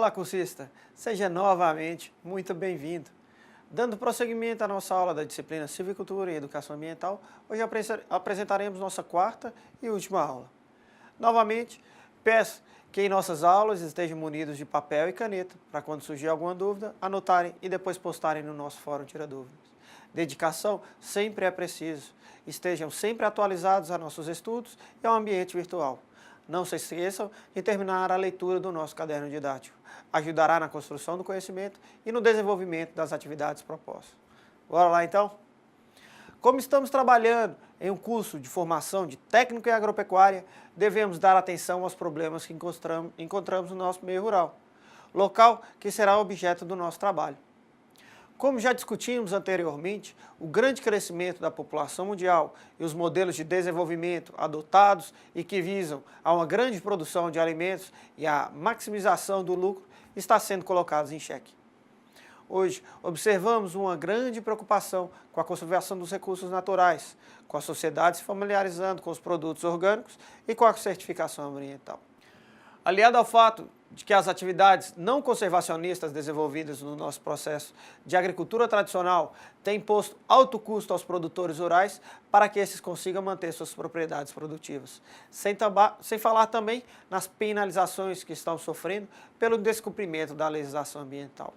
Olá, cursista! Seja novamente muito bem-vindo. Dando prosseguimento à nossa aula da disciplina Silvicultura e Educação Ambiental, hoje apresentaremos nossa quarta e última aula. Novamente, peço que em nossas aulas estejam munidos de papel e caneta, para quando surgir alguma dúvida, anotarem e depois postarem no nosso fórum Tira Dúvidas. Dedicação sempre é preciso. Estejam sempre atualizados a nossos estudos e ao ambiente virtual. Não se esqueçam de terminar a leitura do nosso caderno didático. Ajudará na construção do conhecimento e no desenvolvimento das atividades propostas. Bora lá então? Como estamos trabalhando em um curso de formação de técnico em agropecuária, devemos dar atenção aos problemas que encontramos no nosso meio rural, local que será objeto do nosso trabalho. Como já discutimos anteriormente, o grande crescimento da população mundial e os modelos de desenvolvimento adotados e que visam a uma grande produção de alimentos e a maximização do lucro está sendo colocados em xeque. Hoje, observamos uma grande preocupação com a conservação dos recursos naturais, com a sociedade se familiarizando com os produtos orgânicos e com a certificação ambiental. Aliado ao fato de que as atividades não conservacionistas desenvolvidas no nosso processo de agricultura tradicional têm imposto alto custo aos produtores rurais para que esses consigam manter suas propriedades produtivas, sem falar também nas penalizações que estão sofrendo pelo descumprimento da legislação ambiental.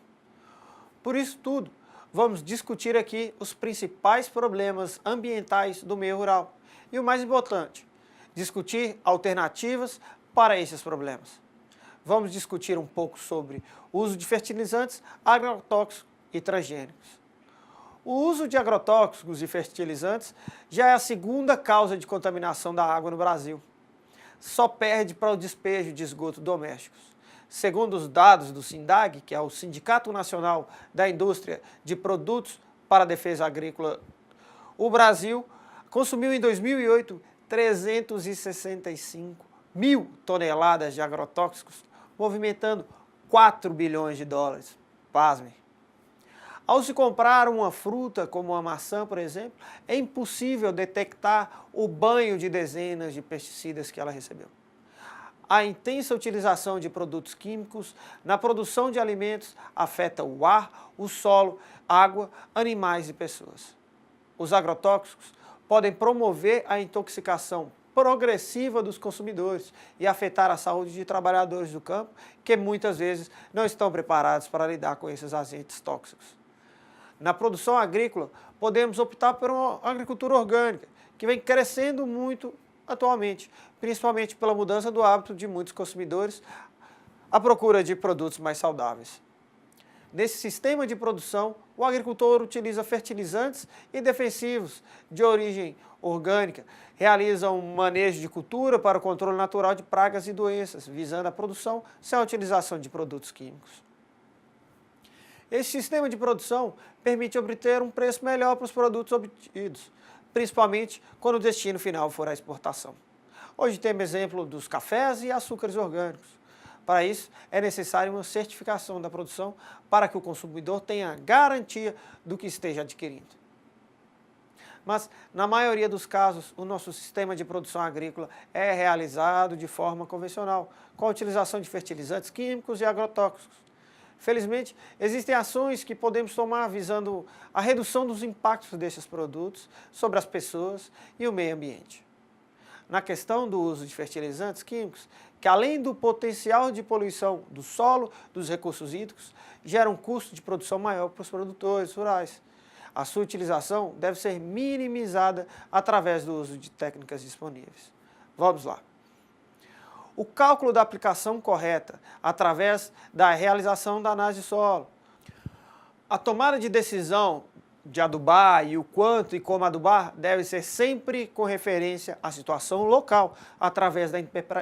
Por isso tudo, vamos discutir aqui os principais problemas ambientais do meio rural e o mais importante, discutir alternativas para esses problemas. Vamos discutir um pouco sobre o uso de fertilizantes, agrotóxicos e transgênicos. O uso de agrotóxicos e fertilizantes já é a segunda causa de contaminação da água no Brasil. Só perde para o despejo de esgoto domésticos. Segundo os dados do SINDAG, que é o Sindicato Nacional da Indústria de Produtos para a Defesa Agrícola, o Brasil consumiu em 2008 365 mil toneladas de agrotóxicos, movimentando 4 bilhões de dólares. Pasmem. Ao se comprar uma fruta como a maçã, por exemplo, é impossível detectar o banho de dezenas de pesticidas que ela recebeu. A intensa utilização de produtos químicos na produção de alimentos afeta o ar, o solo, água, animais e pessoas. Os agrotóxicos podem promover a intoxicação progressiva dos consumidores e afetar a saúde de trabalhadores do campo que muitas vezes não estão preparados para lidar com esses agentes tóxicos. Na produção agrícola, podemos optar por uma agricultura orgânica, que vem crescendo muito atualmente, principalmente pela mudança do hábito de muitos consumidores à procura de produtos mais saudáveis. Nesse sistema de produção, o agricultor utiliza fertilizantes e defensivos de origem orgânica, realiza um manejo de cultura para o controle natural de pragas e doenças, visando a produção sem a utilização de produtos químicos. Esse sistema de produção permite obter um preço melhor para os produtos obtidos, principalmente quando o destino final for a exportação. Hoje temos exemplo dos cafés e açúcares orgânicos. Para isso, é necessária uma certificação da produção para que o consumidor tenha garantia do que esteja adquirindo. Mas, na maioria dos casos, o nosso sistema de produção agrícola é realizado de forma convencional, com a utilização de fertilizantes químicos e agrotóxicos. Felizmente, existem ações que podemos tomar visando a redução dos impactos desses produtos sobre as pessoas e o meio ambiente. Na questão do uso de fertilizantes químicos, que além do potencial de poluição do solo, dos recursos hídricos, gera um custo de produção maior para os produtores rurais. A sua utilização deve ser minimizada através do uso de técnicas disponíveis. Vamos lá. O cálculo da aplicação correta através da realização da análise de solo. A tomada de decisão de adubar e o quanto e como adubar deve ser sempre com referência à situação local, através da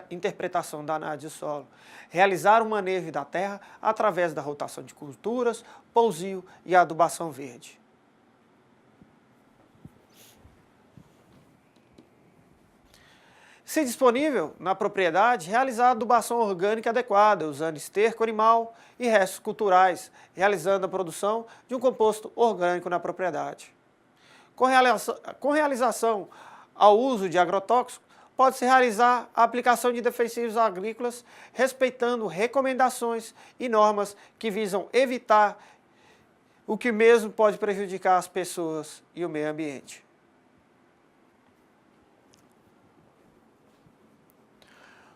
interpretação da análise de solo. Realizar o manejo da terra através da rotação de culturas, pousio e adubação verde. Se disponível na propriedade, realizar a adubação orgânica adequada, usando esterco animal e restos culturais, realizando a produção de um composto orgânico na propriedade. Com realização ao uso de agrotóxicos, pode-se realizar a aplicação de defensivos agrícolas respeitando recomendações e normas que visam evitar o que mesmo pode prejudicar as pessoas e o meio ambiente.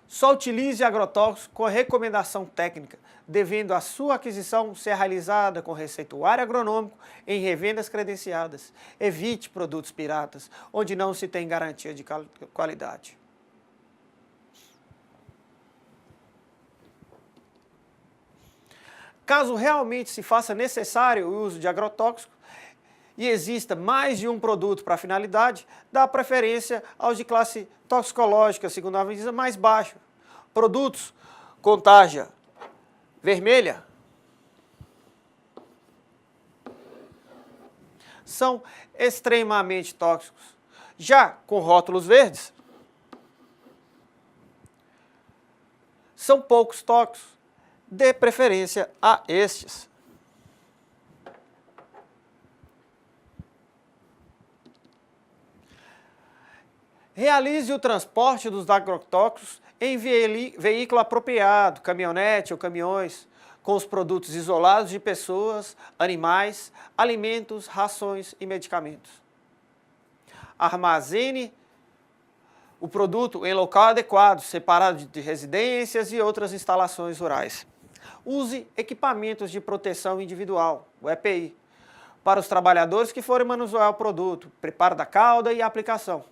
Só utilize agrotóxicos com recomendação técnica, devendo a sua aquisição ser realizada com receituário agronômico em revendas credenciadas. Evite produtos piratas, onde não se tem garantia de qualidade. Caso realmente se faça necessário o uso de agrotóxicos e exista mais de um produto para a finalidade, dá preferência aos de classe toxicológica, segundo a Anvisa, mais baixa. Produtos com tarja vermelha são extremamente tóxicos. Já com rótulos verdes, são poucos tóxicos. Dê preferência a estes. Realize o transporte dos agrotóxicos em veículo apropriado, caminhonete ou caminhões, com os produtos isolados de pessoas, animais, alimentos, rações e medicamentos. Armazene o produto em local adequado, separado de residências e outras instalações rurais. Use equipamentos de proteção individual, o EPI, para os trabalhadores que forem manusear o produto, preparo da cauda e aplicação,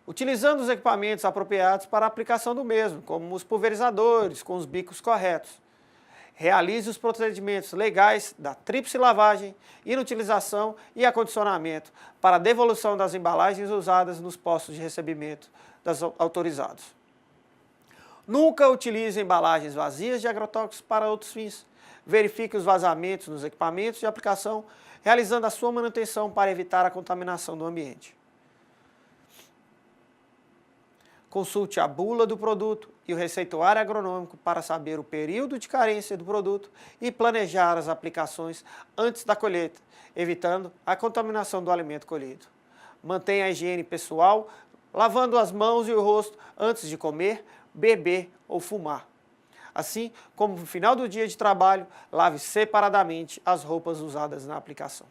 utilizando os equipamentos apropriados para a aplicação do mesmo, como os pulverizadores com os bicos corretos. Realize os procedimentos legais da tríplice lavagem, inutilização e acondicionamento para a devolução das embalagens usadas nos postos de recebimento autorizados. Nunca utilize embalagens vazias de agrotóxicos para outros fins. Verifique os vazamentos nos equipamentos de aplicação, realizando a sua manutenção para evitar a contaminação do ambiente. Consulte a bula do produto e o receituário agronômico para saber o período de carência do produto e planejar as aplicações antes da colheita, evitando a contaminação do alimento colhido. Mantenha a higiene pessoal, lavando as mãos e o rosto antes de comer, beber ou fumar. Assim como no final do dia de trabalho, lave separadamente as roupas usadas na aplicação.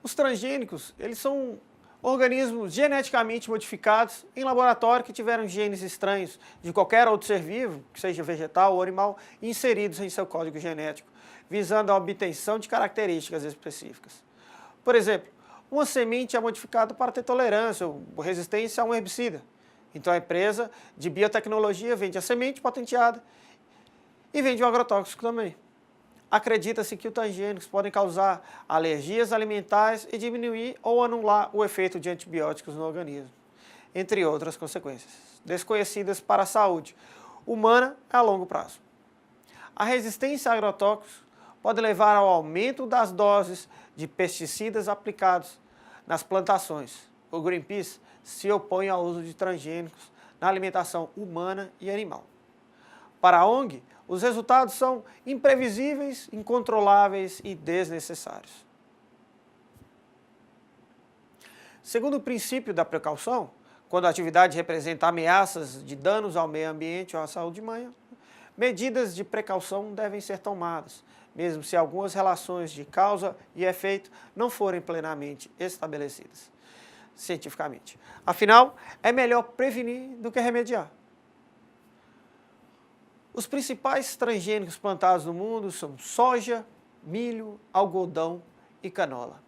Os transgênicos, eles são organismos geneticamente modificados em laboratório que tiveram genes estranhos de qualquer outro ser vivo, que seja vegetal ou animal, inseridos em seu código genético, visando a obtenção de características específicas. Por exemplo, uma semente é modificada para ter tolerância ou resistência a um herbicida. Então a empresa de biotecnologia vende a semente patenteada e vende o agrotóxico também. Acredita-se que os transgênicos podem causar alergias alimentares e diminuir ou anular o efeito de antibióticos no organismo, entre outras consequências, desconhecidas para a saúde humana a longo prazo. A resistência a agrotóxicos pode levar ao aumento das doses de pesticidas aplicados nas plantações. O Greenpeace se opõe ao uso de transgênicos na alimentação humana e animal. Para a ONG, os resultados são imprevisíveis, incontroláveis e desnecessários. Segundo o princípio da precaução, quando a atividade representa ameaças de danos ao meio ambiente ou à saúde humana, medidas de precaução devem ser tomadas, mesmo se algumas relações de causa e efeito não forem plenamente estabelecidas cientificamente. Afinal, é melhor prevenir do que remediar. Os principais transgênicos plantados no mundo são soja, milho, algodão e canola.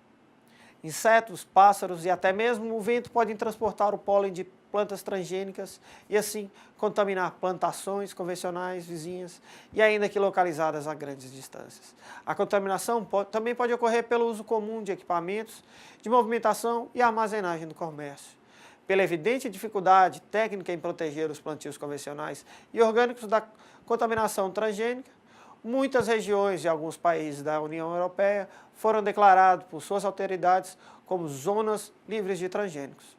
Insetos, pássaros e até mesmo o vento podem transportar o pólen de plantas transgênicas e assim contaminar plantações convencionais vizinhas e ainda que localizadas a grandes distâncias. A contaminação também pode ocorrer pelo uso comum de equipamentos de movimentação e armazenagem do comércio. Pela evidente dificuldade técnica em proteger os plantios convencionais e orgânicos da contaminação transgênica, muitas regiões e alguns países da União Europeia foram declarados por suas autoridades como zonas livres de transgênicos.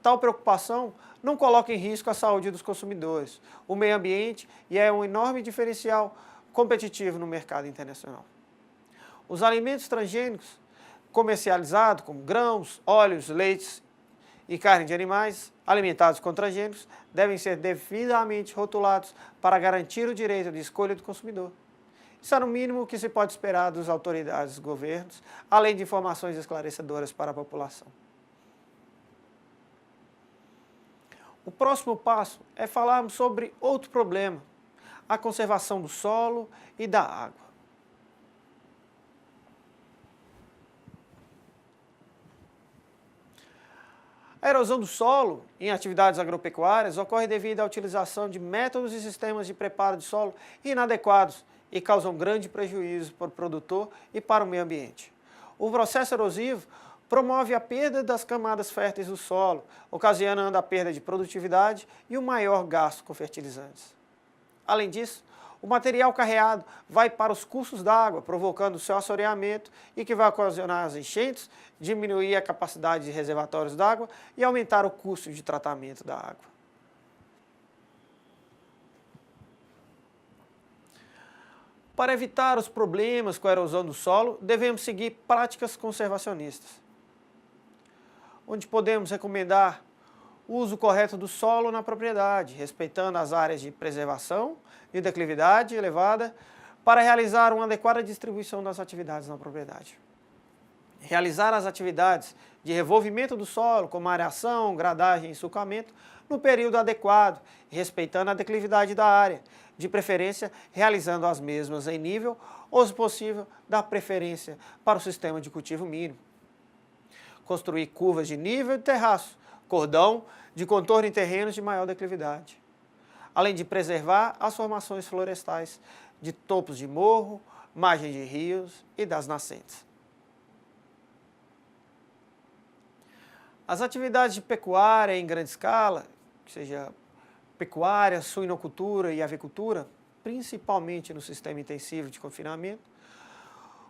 Tal preocupação não coloca em risco a saúde dos consumidores, o meio ambiente e é um enorme diferencial competitivo no mercado internacional. Os alimentos transgênicos comercializado, como grãos, óleos, leites e carne de animais alimentados com transgênicos, devem ser devidamente rotulados para garantir o direito de escolha do consumidor. Isso é no mínimo o que se pode esperar das autoridades dos governos, além de informações esclarecedoras para a população. O próximo passo é falarmos sobre outro problema, a conservação do solo e da água. A erosão do solo em atividades agropecuárias ocorre devido à utilização de métodos e sistemas de preparo de solo inadequados e causam grande prejuízo para o produtor e para o meio ambiente. O processo erosivo promove a perda das camadas férteis do solo, ocasionando a perda de produtividade e um maior gasto com fertilizantes. Além disso, o material carreado vai para os cursos d'água, provocando o seu assoreamento e que vai ocasionar as enchentes, diminuir a capacidade de reservatórios d'água e aumentar o custo de tratamento da água. Para evitar os problemas com a erosão do solo, devemos seguir práticas conservacionistas, onde podemos recomendar o uso correto do solo na propriedade, respeitando as áreas de preservação e declividade elevada, para realizar uma adequada distribuição das atividades na propriedade. Realizar as atividades de revolvimento do solo, como areação, gradagem e sulcamento, no período adequado, respeitando a declividade da área, de preferência realizando as mesmas em nível, ou, se possível, dar preferência para o sistema de cultivo mínimo. Construir curvas de nível e terraço, cordão de contorno em terrenos de maior declividade, além de preservar as formações florestais de topos de morro, margens de rios e das nascentes. As atividades de pecuária em grande escala, seja pecuária, suinocultura e avicultura, principalmente no sistema intensivo de confinamento,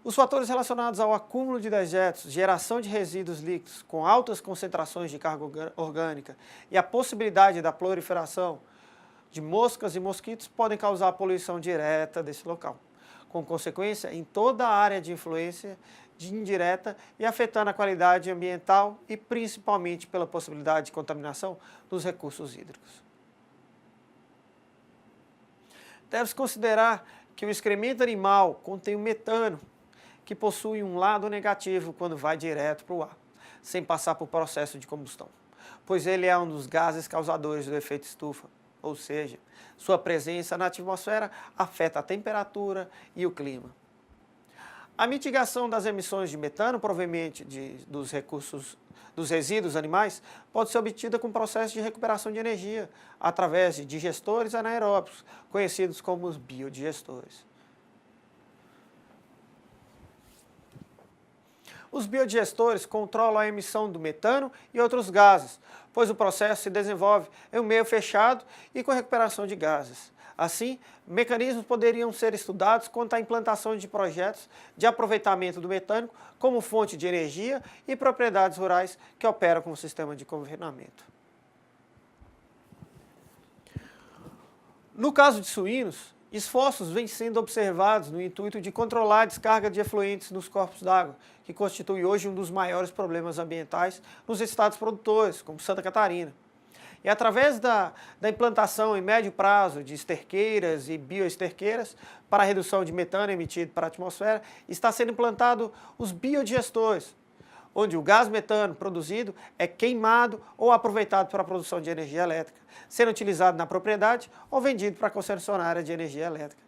os fatores relacionados ao acúmulo de dejetos, geração de resíduos líquidos com altas concentrações de carga orgânica e a possibilidade da proliferação de moscas e mosquitos podem causar a poluição direta desse local, com consequência em toda a área de influência indireta e afetando a qualidade ambiental e principalmente pela possibilidade de contaminação dos recursos hídricos. Deve-se considerar que o excremento animal contém o metano, que possui um lado negativo quando vai direto para o ar, sem passar por processo de combustão, pois ele é um dos gases causadores do efeito estufa, ou seja, sua presença na atmosfera afeta a temperatura e o clima. A mitigação das emissões de metano proveniente dos resíduos animais pode ser obtida com processos de recuperação de energia através de digestores anaeróbicos, conhecidos como os biodigestores. Os biodigestores controlam a emissão do metano e outros gases, pois o processo se desenvolve em um meio fechado e com recuperação de gases. Assim, mecanismos poderiam ser estudados quanto à implantação de projetos de aproveitamento do metano como fonte de energia e propriedades rurais que operam como sistema de confinamento. No caso de suínos, esforços vêm sendo observados no intuito de controlar a descarga de efluentes nos corpos d'água, que constitui hoje um dos maiores problemas ambientais nos estados produtores, como Santa Catarina. E através da implantação em médio prazo de esterqueiras e bioesterqueiras para a redução de metano emitido para a atmosfera, está sendo implantado os biodigestores, onde o gás metano produzido é queimado ou aproveitado para a produção de energia elétrica, sendo utilizado na propriedade ou vendido para a concessionária de energia elétrica.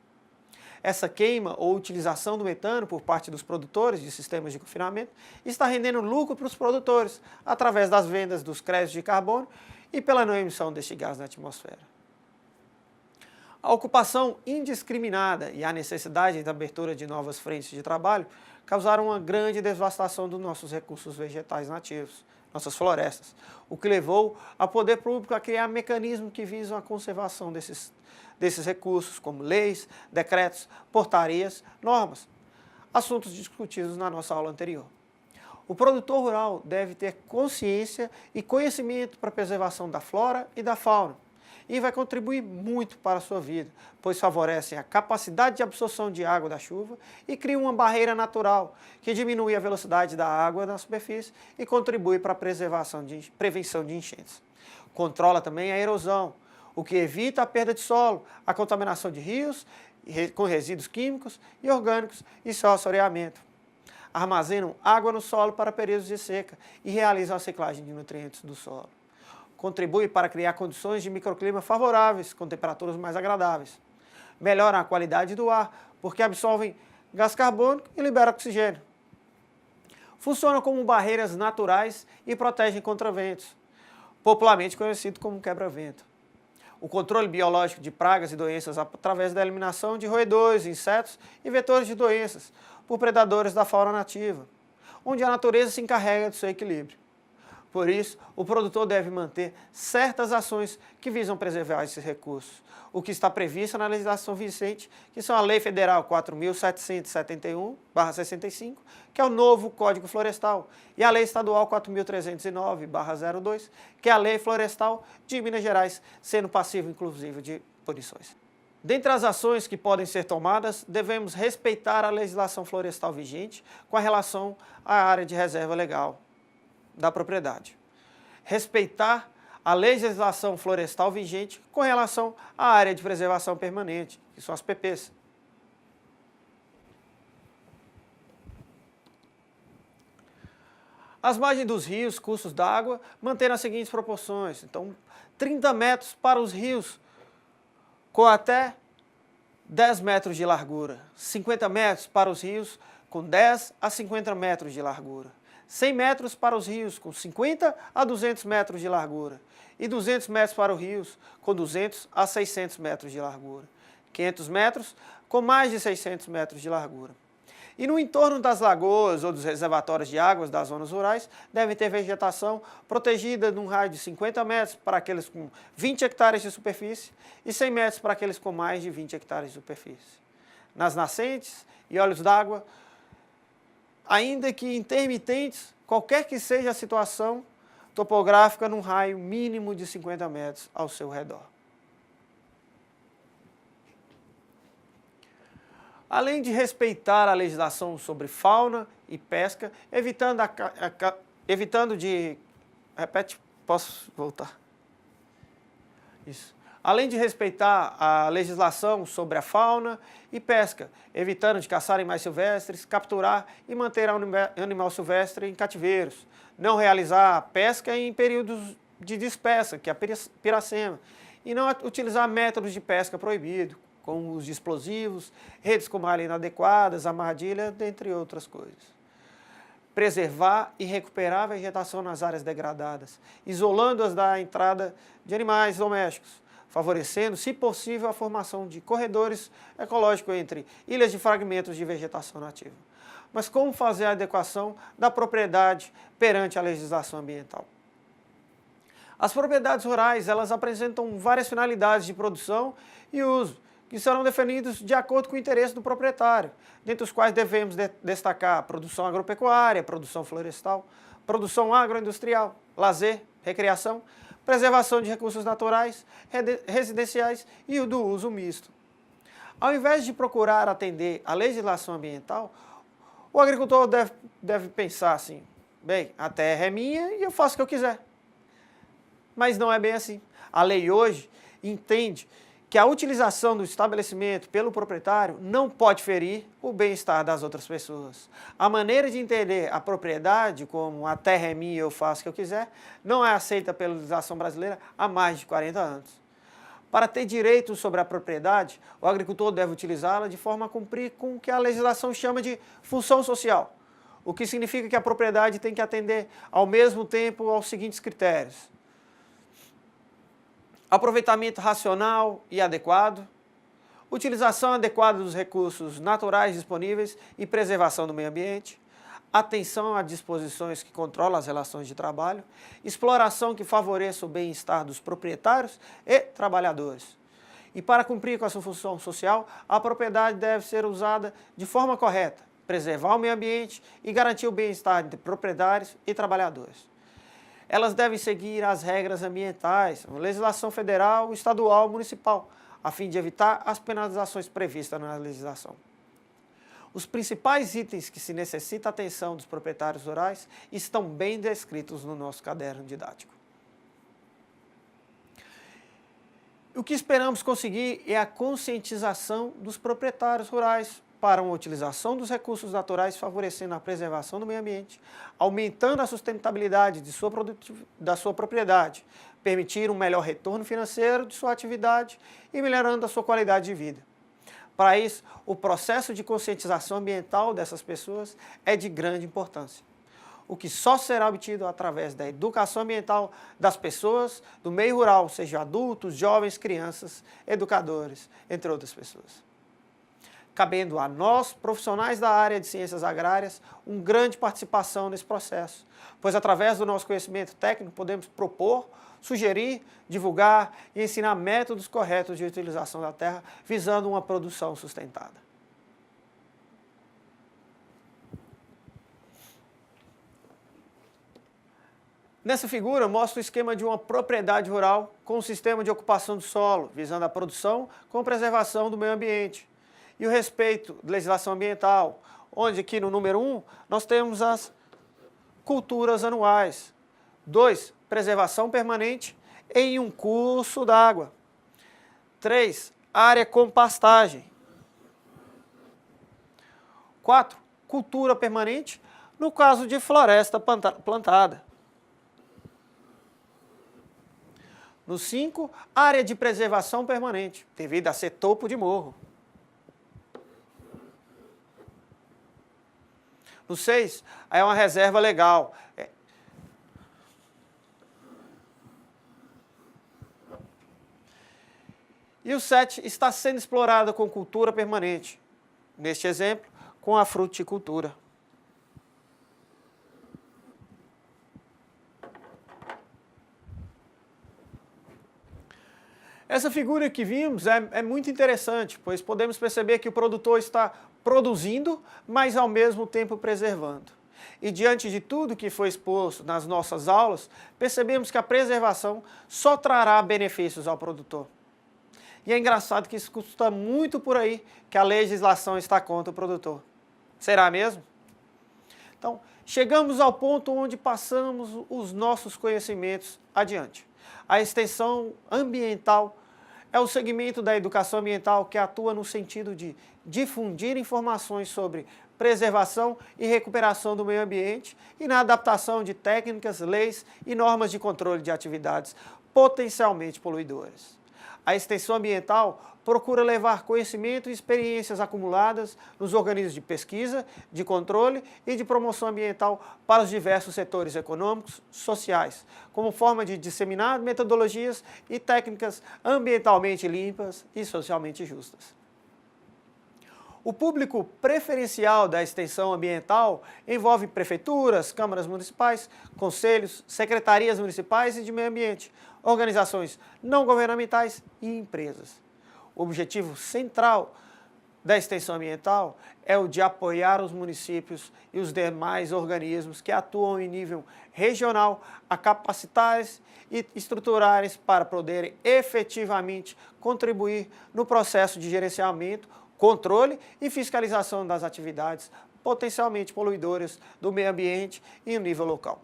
Essa queima ou utilização do metano por parte dos produtores de sistemas de confinamento está rendendo lucro para os produtores, através das vendas dos créditos de carbono e pela não emissão deste gás na atmosfera. A ocupação indiscriminada e a necessidade da abertura de novas frentes de trabalho causaram uma grande devastação dos nossos recursos vegetais nativos, nossas florestas, o que levou ao poder público a criar mecanismos que visam a conservação desses recursos, como leis, decretos, portarias, normas, assuntos discutidos na nossa aula anterior. O produtor rural deve ter consciência e conhecimento para a preservação da flora e da fauna, e vai contribuir muito para a sua vida, pois favorecem a capacidade de absorção de água da chuva e criam uma barreira natural que diminui a velocidade da água na superfície e contribui para a prevenção de enchentes. Controla também a erosão, o que evita a perda de solo, a contaminação de rios com resíduos químicos e orgânicos e seu assoreamento. Armazenam água no solo para períodos de seca e realizam a reciclagem de nutrientes do solo. Contribui para criar condições de microclima favoráveis, com temperaturas mais agradáveis. Melhoram a qualidade do ar, porque absorvem gás carbônico e liberam oxigênio. Funcionam como barreiras naturais e protegem contra ventos, popularmente conhecido como quebra-vento. O controle biológico de pragas e doenças através da eliminação de roedores, insetos e vetores de doenças por predadores da fauna nativa, onde a natureza se encarrega do seu equilíbrio. Por isso, o produtor deve manter certas ações que visam preservar esses recursos, o que está previsto na legislação vigente, que são a Lei Federal 4.771/65, que é o novo Código Florestal, e a Lei Estadual 4.309/02, que é a Lei Florestal de Minas Gerais, sendo passivo inclusive de punições. Dentre as ações que podem ser tomadas, devemos respeitar a legislação florestal vigente com relação à área de reserva legal da propriedade. Respeitar a legislação florestal vigente com relação à área de preservação permanente, que são as PPs. As margens dos rios, cursos d'água, manter as seguintes proporções. Então, 30 metros para os rios com até 10 metros de largura, 50 metros para os rios com 10 a 50 metros de largura, 100 metros para os rios com 50 a 200 metros de largura e 200 metros para os rios com 200 a 600 metros de largura, 500 metros com mais de 600 metros de largura. E no entorno das lagoas ou dos reservatórios de águas das zonas rurais, deve ter vegetação protegida num raio de 50 metros para aqueles com 20 hectares de superfície e 100 metros para aqueles com mais de 20 hectares de superfície. Nas nascentes e olhos d'água, ainda que intermitentes, qualquer que seja a situação topográfica, num raio mínimo de 50 metros ao seu redor. Além de respeitar a legislação sobre fauna e pesca, evitando de... Repete, posso voltar? Isso. Além de respeitar a legislação sobre a fauna e pesca, evitando de caçar animais silvestres, capturar e manter animal silvestre em cativeiros, não realizar pesca em períodos de dispersa, que é a piracema, e não utilizar métodos de pesca proibidos, como os de explosivos, redes com malha inadequadas, armadilha, dentre outras coisas. Preservar e recuperar a vegetação nas áreas degradadas, isolando-as da entrada de animais domésticos, favorecendo, se possível, a formação de corredores ecológicos entre ilhas de fragmentos de vegetação nativa. Mas como fazer a adequação da propriedade perante a legislação ambiental? As propriedades rurais, elas apresentam várias finalidades de produção e uso, que serão definidos de acordo com o interesse do proprietário, dentre os quais devemos destacar a produção agropecuária, produção florestal, produção agroindustrial, lazer, recreação, preservação de recursos naturais, residenciais e o do uso misto. Ao invés de procurar atender à legislação ambiental, o agricultor deve pensar assim: bem, a terra é minha e eu faço o que eu quiser. Mas não é bem assim. A lei hoje entende que a utilização do estabelecimento pelo proprietário não pode ferir o bem-estar das outras pessoas. A maneira de entender a propriedade como a terra é minha e eu faço o que eu quiser não é aceita pela legislação brasileira há mais de 40 anos. Para ter direito sobre a propriedade, o agricultor deve utilizá-la de forma a cumprir com o que a legislação chama de função social, o que significa que a propriedade tem que atender ao mesmo tempo aos seguintes critérios: aproveitamento racional e adequado, utilização adequada dos recursos naturais disponíveis e preservação do meio ambiente, atenção a disposições que controlam as relações de trabalho, exploração que favoreça o bem-estar dos proprietários e trabalhadores. E para cumprir com a sua função social, a propriedade deve ser usada de forma correta, preservar o meio ambiente e garantir o bem-estar de proprietários e trabalhadores. Elas devem seguir as regras ambientais, legislação federal, estadual, municipal, a fim de evitar as penalizações previstas na legislação. Os principais itens que se necessita atenção dos proprietários rurais estão bem descritos no nosso caderno didático. O que esperamos conseguir é a conscientização dos proprietários rurais para uma utilização dos recursos naturais favorecendo a preservação do meio ambiente, aumentando a sustentabilidade da sua propriedade, permitir um melhor retorno financeiro de sua atividade e melhorando a sua qualidade de vida. Para isso, o processo de conscientização ambiental dessas pessoas é de grande importância, o que só será obtido através da educação ambiental das pessoas do meio rural, seja adultos, jovens, crianças, educadores, entre outras pessoas. Cabendo a nós, profissionais da área de ciências agrárias, uma grande participação nesse processo, pois através do nosso conhecimento técnico podemos propor, sugerir, divulgar e ensinar métodos corretos de utilização da terra, visando uma produção sustentada. Nessa figura, mostra o esquema de uma propriedade rural com um sistema de ocupação do solo, visando a produção com preservação do meio ambiente. E o respeito à legislação ambiental, onde aqui no número 1, nós temos as culturas anuais. 2, preservação permanente em um curso d'água. 3, área com pastagem. 4, cultura permanente, no caso de floresta plantada. No 5, área de preservação permanente, devido a ser topo de morro. No 6, é uma reserva legal. E o 7 está sendo explorado com cultura permanente. Neste exemplo, com a fruticultura. Essa figura que vimos é muito interessante, pois podemos perceber que o produtor está produzindo, mas ao mesmo tempo preservando. E diante de tudo que foi exposto nas nossas aulas, percebemos que a preservação só trará benefícios ao produtor. E é engraçado que isso custa muito por aí, que a legislação está contra o produtor. Será mesmo? Então, chegamos ao ponto onde passamos os nossos conhecimentos adiante. A extensão ambiental é o segmento da educação ambiental que atua no sentido de difundir informações sobre preservação e recuperação do meio ambiente e na adaptação de técnicas, leis e normas de controle de atividades potencialmente poluidoras. A extensão ambiental procura levar conhecimento e experiências acumuladas nos organismos de pesquisa, de controle e de promoção ambiental para os diversos setores econômicos, sociais, como forma de disseminar metodologias e técnicas ambientalmente limpas e socialmente justas. O público preferencial da extensão ambiental envolve prefeituras, câmaras municipais, conselhos, secretarias municipais e de meio ambiente, organizações não governamentais e empresas. O objetivo central da extensão ambiental é o de apoiar os municípios e os demais organismos que atuam em nível regional a capacitar-se e estruturarem-se para poderem efetivamente contribuir no processo de gerenciamento, controle e fiscalização das atividades potencialmente poluidoras do meio ambiente e no nível local.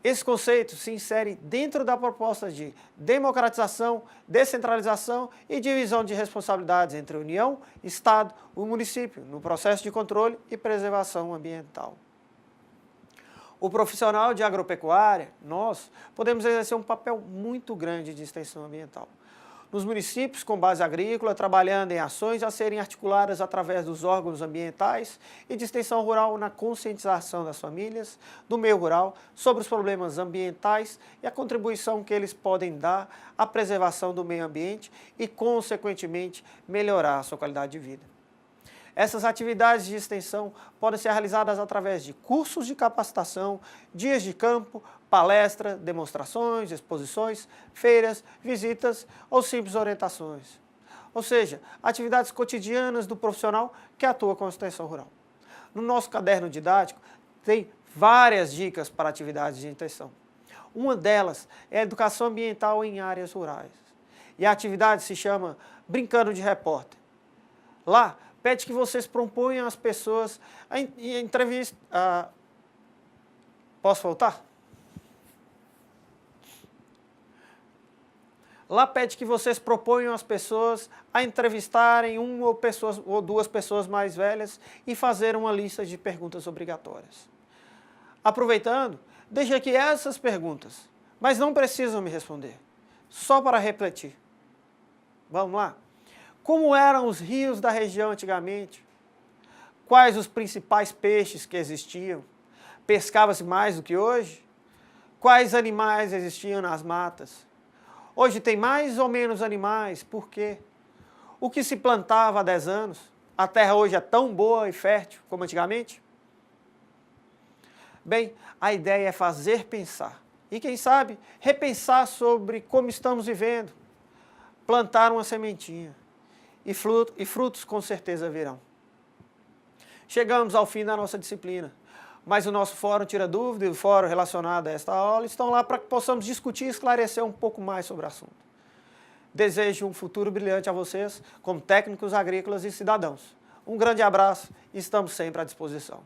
Esse conceito se insere dentro da proposta de democratização, descentralização e divisão de responsabilidades entre a União, Estado e o município no processo de controle e preservação ambiental. O profissional de agropecuária, nós, podemos exercer um papel muito grande de extensão ambiental. Nos municípios com base agrícola, trabalhando em ações a serem articuladas através dos órgãos ambientais e de extensão rural na conscientização das famílias, do meio rural, sobre os problemas ambientais e a contribuição que eles podem dar à preservação do meio ambiente e, consequentemente, melhorar a sua qualidade de vida. Essas atividades de extensão podem ser realizadas através de cursos de capacitação, dias de campo, palestras, demonstrações, exposições, feiras, visitas ou simples orientações. Ou seja, atividades cotidianas do profissional que atua com a extensão rural. No nosso caderno didático tem várias dicas para atividades de extensão. Uma delas é a educação ambiental em áreas rurais. E a atividade se chama Brincando de Repórter. Lá, pede que vocês proponham às pessoas a entrevista... Posso voltar? Lá pede que vocês proponham às pessoas a entrevistarem uma ou duas pessoas mais velhas e fazer uma lista de perguntas obrigatórias. Aproveitando, deixe aqui essas perguntas, mas não precisam me responder, só para refletir. Vamos lá? Como eram os rios da região antigamente? Quais os principais peixes que existiam? Pescava-se mais do que hoje? Quais animais existiam nas matas? Hoje tem mais ou menos animais, por quê? O que se plantava há 10 anos? A terra hoje é tão boa e fértil como antigamente? Bem, a ideia é fazer pensar. E quem sabe, repensar sobre como estamos vivendo. Plantar uma sementinha. E frutos com certeza virão. Chegamos ao fim da nossa disciplina. Mas o nosso fórum Tira Dúvida e o fórum relacionado a esta aula estão lá para que possamos discutir e esclarecer um pouco mais sobre o assunto. Desejo um futuro brilhante a vocês, como técnicos agrícolas e cidadãos. Um grande abraço e estamos sempre à disposição.